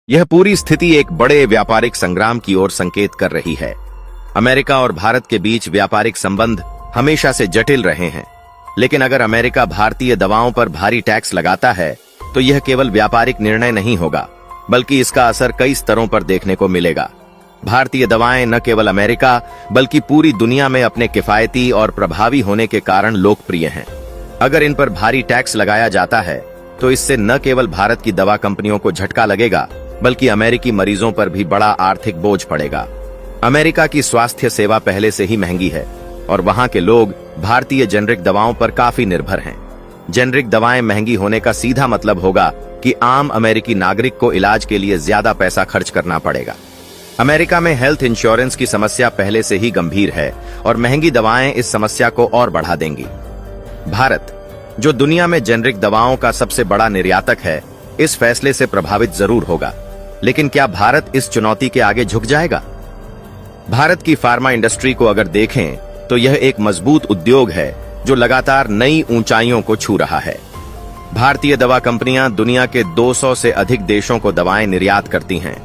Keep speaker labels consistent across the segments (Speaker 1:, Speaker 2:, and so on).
Speaker 1: यह पूरी स्थिति एक बड़े व्यापारिक संग्राम की ओर संकेत कर रही है। अमेरिका और भारत के बीच व्यापारिक संबंध हमेशा से जटिल रहे हैं, लेकिन अगर अमेरिका भारतीय दवाओं पर भारी टैक्स लगाता है तो यह केवल व्यापारिक निर्णय नहीं होगा, बल्कि इसका असर कई स्तरों पर देखने को मिलेगा। भारतीय दवाएं न केवल अमेरिका बल्कि पूरी दुनिया में अपने किफायती और प्रभावी होने के कारण लोकप्रिय हैं। अगर इन पर भारी टैक्स लगाया जाता है तो इससे न केवल भारत की दवा कंपनियों को झटका लगेगा, बल्कि अमेरिकी मरीजों पर भी बड़ा आर्थिक बोझ पड़ेगा। अमेरिका की स्वास्थ्य सेवा पहले से ही महंगी है और वहां के लोग भारतीय जेनरिक दवाओं पर काफी निर्भर हैं। जेनरिक दवाएं महंगी होने का सीधा मतलब होगा कि आम अमेरिकी नागरिक को इलाज के लिए ज्यादा पैसा खर्च करना पड़ेगा। अमेरिका में हेल्थ इंश्योरेंस की समस्या पहले से ही गंभीर है और महंगी दवाएं इस समस्या को और बढ़ा देंगी। भारत, जो दुनिया में जेनरिक दवाओं का सबसे बड़ा निर्यातक है, इस फैसले से प्रभावित जरूर होगा, लेकिन क्या भारत इस चुनौती के आगे झुक जाएगा? भारत की फार्मा इंडस्ट्री को अगर देखें तो यह एक मजबूत उद्योग है जो लगातार नई ऊंचाइयों को छू रहा है। भारतीय दवा कंपनियां दुनिया के 200 से अधिक देशों को दवाएं निर्यात करती हैं।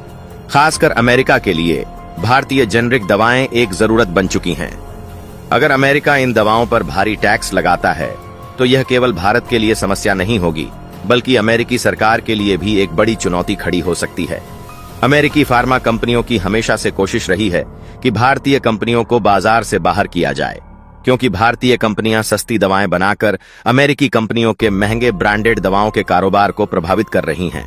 Speaker 1: खासकर अमेरिका के लिए भारतीय जेनरिक दवाएं एक जरूरत बन चुकी हैं। अगर अमेरिका इन दवाओं पर भारी टैक्स लगाता है तो यह केवल भारत के लिए समस्या नहीं होगी, बल्कि अमेरिकी सरकार के लिए भी एक बड़ी चुनौती खड़ी हो सकती है। अमेरिकी फार्मा कंपनियों की हमेशा से कोशिश रही है कि भारतीय कंपनियों को बाजार से बाहर किया जाए, क्योंकि भारतीय कंपनियां सस्ती दवाएं बनाकर अमेरिकी कंपनियों के महंगे ब्रांडेड दवाओं के कारोबार को प्रभावित कर रही हैं।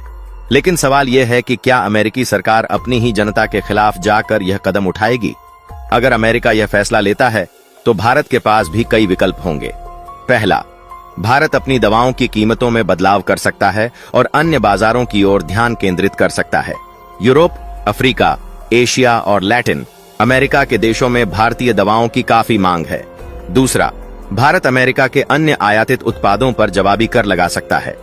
Speaker 1: लेकिन सवाल यह है कि क्या अमेरिकी सरकार अपनी ही जनता के खिलाफ जाकर यह कदम उठाएगी? अगर अमेरिका यह फैसला लेता है तो भारत के पास भी कई विकल्प होंगे। पहला, भारत अपनी दवाओं की कीमतों में बदलाव कर सकता है और अन्य बाजारों की ओर ध्यान केंद्रित कर सकता है। यूरोप, अफ्रीका, एशिया और लैटिन अमेरिका के देशों में भारतीय दवाओं की काफी मांग है। दूसरा, भारत अमेरिका के अन्य आयातित उत्पादों पर जवाबी कर लगा सकता है।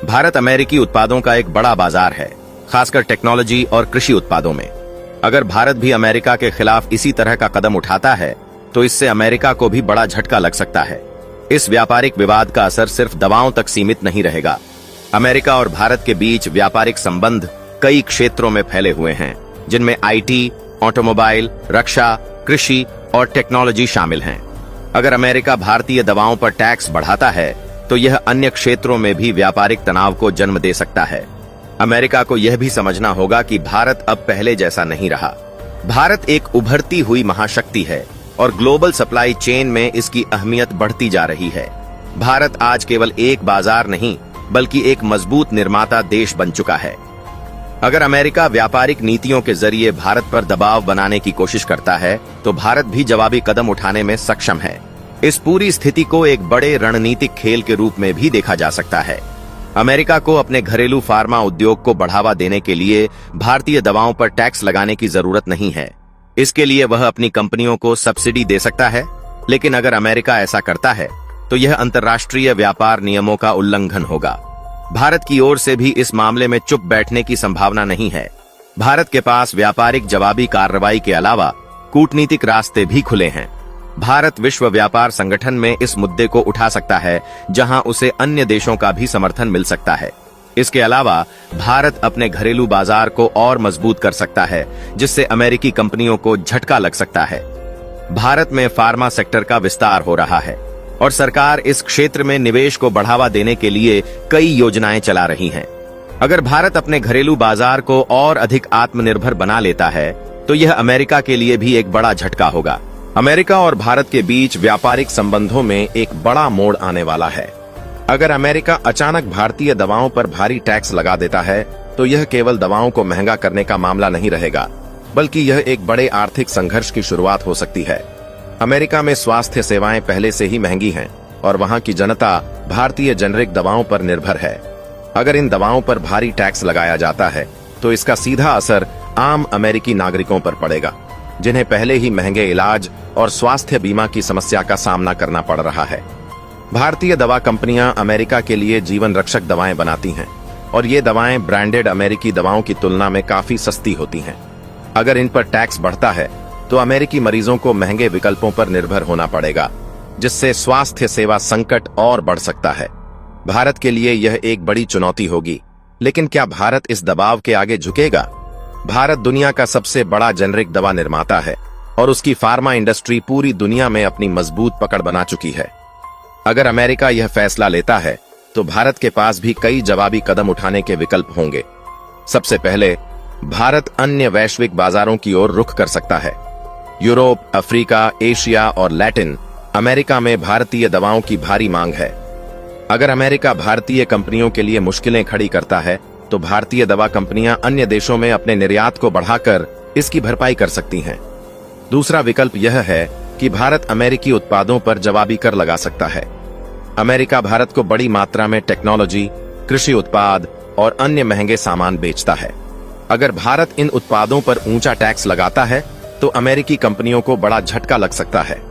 Speaker 1: भारत अमेरिकी उत्पादों का एक बड़ा बाजार है, खासकर टेक्नोलॉजी और कृषि उत्पादों में। अगर भारत भी अमेरिका के खिलाफ इसी तरह का कदम उठाता है तो इससे अमेरिका को भी बड़ा झटका लग सकता है। इस व्यापारिक विवाद का असर सिर्फ दवाओं तक सीमित नहीं रहेगा। अमेरिका और भारत के बीच व्यापारिक संबंध कई क्षेत्रों में फैले हुए हैं, जिनमें आईटी, ऑटोमोबाइल, रक्षा, कृषि और टेक्नोलॉजी शामिल हैं। अगर अमेरिका भारतीय दवाओं पर टैक्स बढ़ाता है तो यह अन्य क्षेत्रों में भी व्यापारिक तनाव को जन्म दे सकता है। अमेरिका को यह भी समझना होगा कि भारत अब पहले जैसा नहीं रहा। भारत एक उभरती हुई महाशक्ति है और ग्लोबल सप्लाई चेन में इसकी अहमियत बढ़ती जा रही है। भारत आज केवल एक बाजार नहीं, बल्कि एक मजबूत निर्माता देश बन चुका है। अगर अमेरिका व्यापारिक नीतियों के जरिए भारत पर दबाव बनाने की कोशिश करता है तो भारत भी जवाबी कदम उठाने में सक्षम है। इस पूरी स्थिति को एक बड़े रणनीतिक खेल के रूप में भी देखा जा सकता है। अमेरिका को अपने घरेलू फार्मा उद्योग को बढ़ावा देने के लिए भारतीय दवाओं पर टैक्स लगाने की जरूरत नहीं है। इसके लिए वह अपनी कंपनियों को सब्सिडी दे सकता है, लेकिन अगर अमेरिका ऐसा करता है तो यह अंतर्राष्ट्रीय व्यापार नियमों का उल्लंघन होगा। भारत की ओर से भी इस मामले में चुप बैठने की संभावना नहीं है। भारत के पास व्यापारिक जवाबी कार्रवाई के अलावा कूटनीतिक रास्ते भी खुले हैं। भारत विश्व व्यापार संगठन में इस मुद्दे को उठा सकता है, जहां उसे अन्य देशों का भी समर्थन मिल सकता है। इसके अलावा भारत अपने घरेलू बाजार को और मजबूत कर सकता है, जिससे अमेरिकी कंपनियों को झटका लग सकता है। भारत में फार्मा सेक्टर का विस्तार हो रहा है और सरकार इस क्षेत्र में निवेश को बढ़ावा देने के लिए कई योजनाएं चला रही हैं। अगर भारत अपने घरेलू बाजार को और अधिक आत्मनिर्भर बना लेता है तो यह अमेरिका के लिए भी एक बड़ा झटका होगा। अमेरिका और भारत के बीच व्यापारिक संबंधों में एक बड़ा मोड़ आने वाला है। अगर अमेरिका अचानक भारतीय दवाओं पर भारी टैक्स लगा देता है तो यह केवल दवाओं को महंगा करने का मामला नहीं रहेगा, बल्कि यह एक बड़े आर्थिक संघर्ष की शुरुआत हो सकती है। अमेरिका में स्वास्थ्य सेवाएं पहले से ही महंगी हैं और वहां की जनता भारतीय जेनरिक दवाओं पर निर्भर है। अगर इन दवाओं पर भारी टैक्स लगाया जाता है तो इसका सीधा असर आम अमेरिकी नागरिकों पर पड़ेगा, जिन्हें पहले ही महंगे इलाज और स्वास्थ्य बीमा की समस्या का सामना करना पड़ रहा है। भारतीय दवा कंपनियां अमेरिका के लिए जीवन रक्षक दवाएं बनाती हैं और ये दवाएं ब्रांडेड अमेरिकी दवाओं की तुलना में काफी सस्ती होती हैं। अगर इन पर टैक्स बढ़ता है तो अमेरिकी मरीजों को महंगे विकल्पों पर निर्भर होना पड़ेगा, जिससे स्वास्थ्य सेवा संकट और बढ़ सकता है। भारत के लिए यह एक बड़ी चुनौती होगी, लेकिन क्या भारत इस दबाव के आगे झुकेगा? भारत दुनिया का सबसे बड़ा जेनेरिक दवा निर्माता है और उसकी फार्मा इंडस्ट्री पूरी दुनिया में अपनी मजबूत पकड़ बना चुकी है। अगर अमेरिका यह फैसला लेता है तो भारत के पास भी कई जवाबी कदम उठाने के विकल्प होंगे। सबसे पहले, भारत अन्य वैश्विक बाजारों की ओर रुख कर सकता है। यूरोप, अफ्रीका, एशिया और लैटिन अमेरिका में भारतीय दवाओं की भारी मांग है। अगर अमेरिका भारतीय कंपनियों के लिए मुश्किलें खड़ी करता है तो भारतीय दवा कंपनियां अन्य देशों में अपने निर्यात को बढ़ाकर इसकी भरपाई कर सकती हैं। दूसरा विकल्प यह है कि भारत अमेरिकी उत्पादों पर जवाबी कर लगा सकता है। अमेरिका भारत को बड़ी मात्रा में टेक्नोलॉजी, कृषि उत्पाद और अन्य महंगे सामान बेचता है। अगर भारत इन उत्पादों पर ऊंचा टैक्स लगाता है तो अमेरिकी कंपनियों को बड़ा झटका लग सकता है।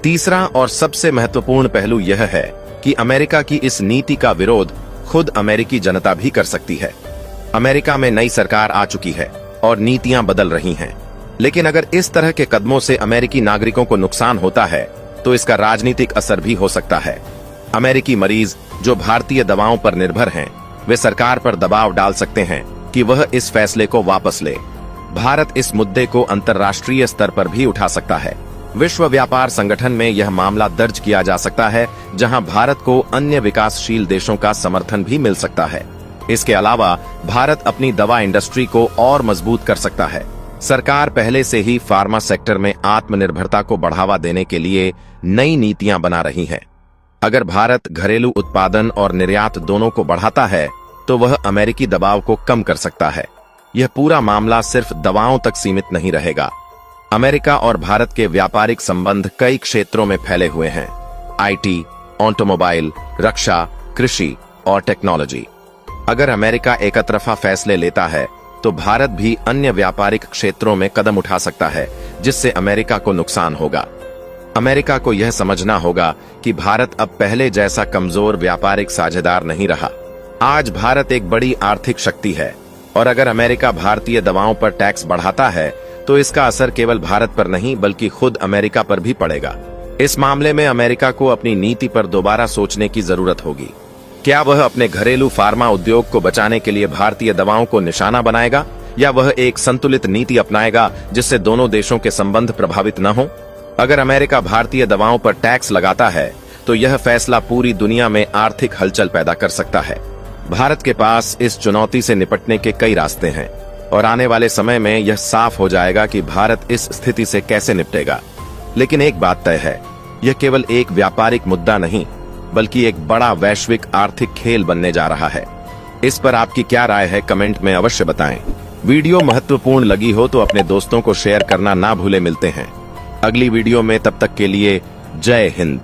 Speaker 1: तीसरा और सबसे महत्वपूर्ण पहलू यह है कि अमेरिका की इस नीति का विरोध खुद अमेरिकी जनता भी कर सकती है। अमेरिका में नई सरकार आ चुकी है और नीतियां बदल रही हैं। लेकिन अगर इस तरह के कदमों से अमेरिकी नागरिकों को नुकसान होता है तो इसका राजनीतिक असर भी हो सकता है। अमेरिकी मरीज जो भारतीय दवाओं पर निर्भर हैं, वे सरकार पर दबाव डाल सकते हैं कि वह इस फैसले को वापस ले। भारत इस मुद्दे को अंतर्राष्ट्रीय स्तर पर भी उठा सकता है। विश्व व्यापार संगठन में यह मामला दर्ज किया जा सकता है, जहां भारत को अन्य विकासशील देशों का समर्थन भी मिल सकता है। इसके अलावा भारत अपनी दवा इंडस्ट्री को और मजबूत कर सकता है। सरकार पहले से ही फार्मा सेक्टर में आत्मनिर्भरता को बढ़ावा देने के लिए नई नीतियां बना रही है। अगर भारत घरेलू उत्पादन और निर्यात दोनों को बढ़ाता है तो वह अमेरिकी दबाव को कम कर सकता है। यह पूरा मामला सिर्फ दवाओं तक सीमित नहीं रहेगा। अमेरिका और भारत के व्यापारिक संबंध कई क्षेत्रों में फैले हुए हैं। आईटी, ऑटोमोबाइल, रक्षा, कृषि और टेक्नोलॉजी। अगर अमेरिका एकतरफा फैसले लेता है तो भारत भी अन्य व्यापारिक क्षेत्रों में कदम उठा सकता है, जिससे अमेरिका को नुकसान होगा। अमेरिका को यह समझना होगा कि भारत अब पहले जैसा कमजोर व्यापारिक साझेदार नहीं रहा। आज भारत एक बड़ी आर्थिक शक्ति है और अगर अमेरिका भारतीय दवाओं पर टैक्स बढ़ाता है तो इसका असर केवल भारत पर नहीं बल्कि खुद अमेरिका पर भी पड़ेगा। इस मामले में अमेरिका को अपनी नीति पर दोबारा सोचने की जरूरत होगी। क्या वह अपने घरेलू फार्मा उद्योग को बचाने के लिए भारतीय दवाओं को निशाना बनाएगा या वह एक संतुलित नीति अपनाएगा जिससे दोनों देशों के संबंध प्रभावित न हो? अगर अमेरिका भारतीय दवाओं पर टैक्स लगाता है तो यह फैसला पूरी दुनिया में आर्थिक हलचल पैदा कर सकता है। भारत के पास इस चुनौती से निपटने के कई रास्ते हैं और आने वाले समय में यह साफ हो जाएगा कि भारत इस स्थिति से कैसे निपटेगा। लेकिन एक बात तय है, यह केवल एक व्यापारिक मुद्दा नहीं बल्कि एक बड़ा वैश्विक आर्थिक खेल बनने जा रहा है। इस पर आपकी क्या राय है, कमेंट में अवश्य बताएं। वीडियो महत्वपूर्ण लगी हो तो अपने दोस्तों को शेयर करना ना भूले। मिलते हैं अगली वीडियो में, तब तक के लिए जय हिंद।